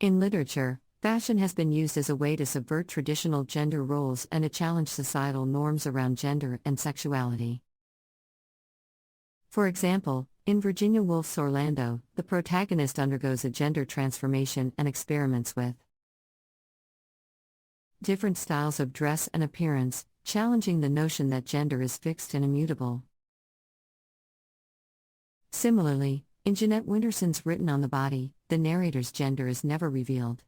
In literature, fashion has been used as a way to subvert traditional gender roles and to challenge societal norms around gender and sexuality. For example, in Virginia Woolf's Orlando, the protagonist undergoes a gender transformation and experiments with different styles of dress and appearance, challenging the notion that gender is fixed and immutable. Similarly, in Jeanette Winterson's Written on the Body, the narrator's gender is never revealed,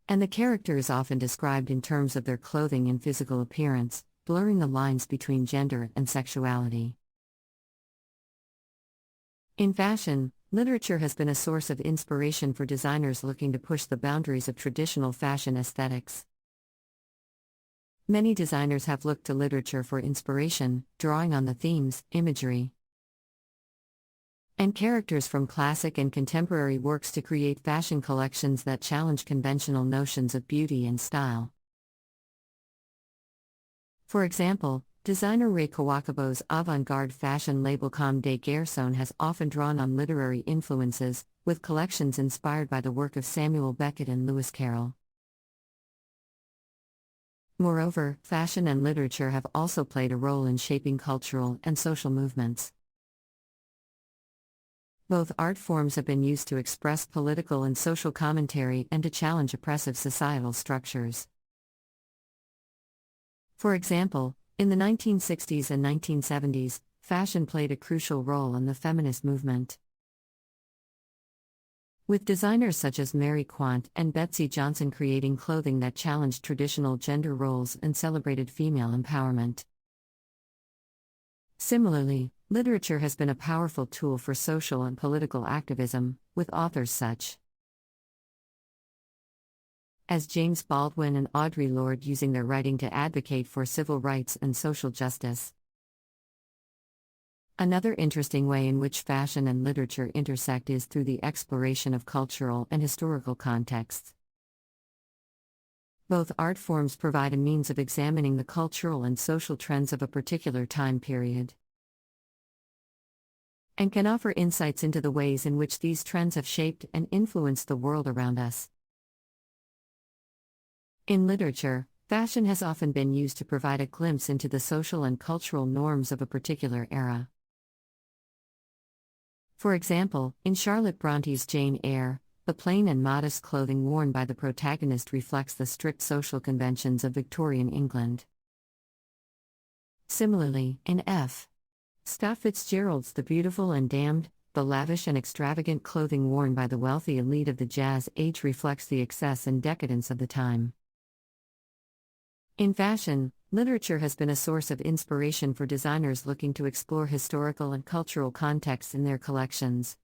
and the character is often described in terms of their clothing and physical appearance, blurring the lines between gender and sexuality. In fashion, literature has been a source of inspiration for designers looking to push the boundaries of traditional fashion aesthetics. Many designers have looked to literature for inspiration, drawing on the themes, imagery, and characters from classic and contemporary works to create fashion collections that challenge conventional notions of beauty and style. For example, designer Ray Kawakubo's avant-garde fashion label Comme des Garçons has often drawn on literary influences, with collections inspired by the work of Samuel Beckett and Lewis Carroll. Moreover, fashion and literature have also played a role in shaping cultural and social movements. Both art forms have been used to express political and social commentary and to challenge oppressive societal structures. For example, in the 1960s and 1970s, fashion played a crucial role in the feminist movement, with designers such as Mary Quant and Betsy Johnson creating clothing that challenged traditional gender roles and celebrated female empowerment. Similarly, literature has been a powerful tool for social and political activism, with authors such as James Baldwin and Audre Lorde using their writing to advocate for civil rights and social justice. Another interesting way in which fashion and literature intersect is through the exploration of cultural and historical contexts. Both art forms provide a means of examining the cultural and social trends of a particular time period, and can offer insights into the ways in which these trends have shaped and influenced the world around us. In literature, fashion has often been used to provide a glimpse into the social and cultural norms of a particular era. For example, in Charlotte Bronte's Jane Eyre, the plain and modest clothing worn by the protagonist reflects the strict social conventions of Victorian England. Similarly, in F. Scott Fitzgerald's The Beautiful and Damned, the lavish and extravagant clothing worn by the wealthy elite of the Jazz Age reflects the excess and decadence of the time. In fashion, literature has been a source of inspiration for designers looking to explore historical and cultural contexts in their collections.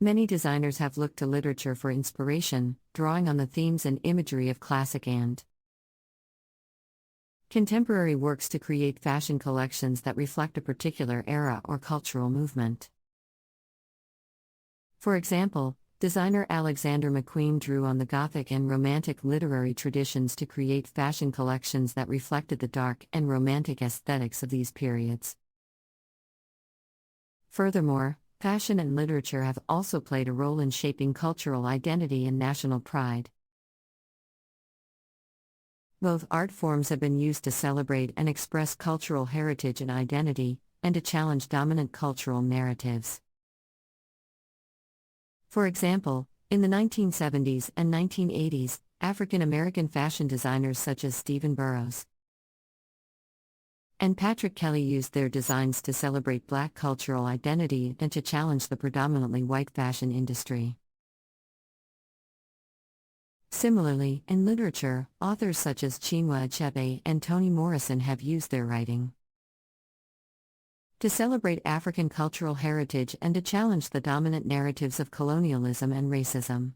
Many designers have looked to literature for inspiration, drawing on the themes and imagery of classic and contemporary works to create fashion collections that reflect a particular era or cultural movement. For example, designer Alexander McQueen drew on the Gothic and Romantic literary traditions to create fashion collections that reflected the dark and romantic aesthetics of these periods. Furthermore, fashion and literature have also played a role in shaping cultural identity and national pride. Both art forms have been used to celebrate and express cultural heritage and identity, and to challenge dominant cultural narratives. For example, in the 1970s and 1980s, African American fashion designers such as Stephen Burrows and Patrick Kelly used their designs to celebrate Black cultural identity and to challenge the predominantly white fashion industry. Similarly, in literature, authors such as Chinua Achebe and Toni Morrison have used their writing to celebrate African cultural heritage and to challenge the dominant narratives of colonialism and racism.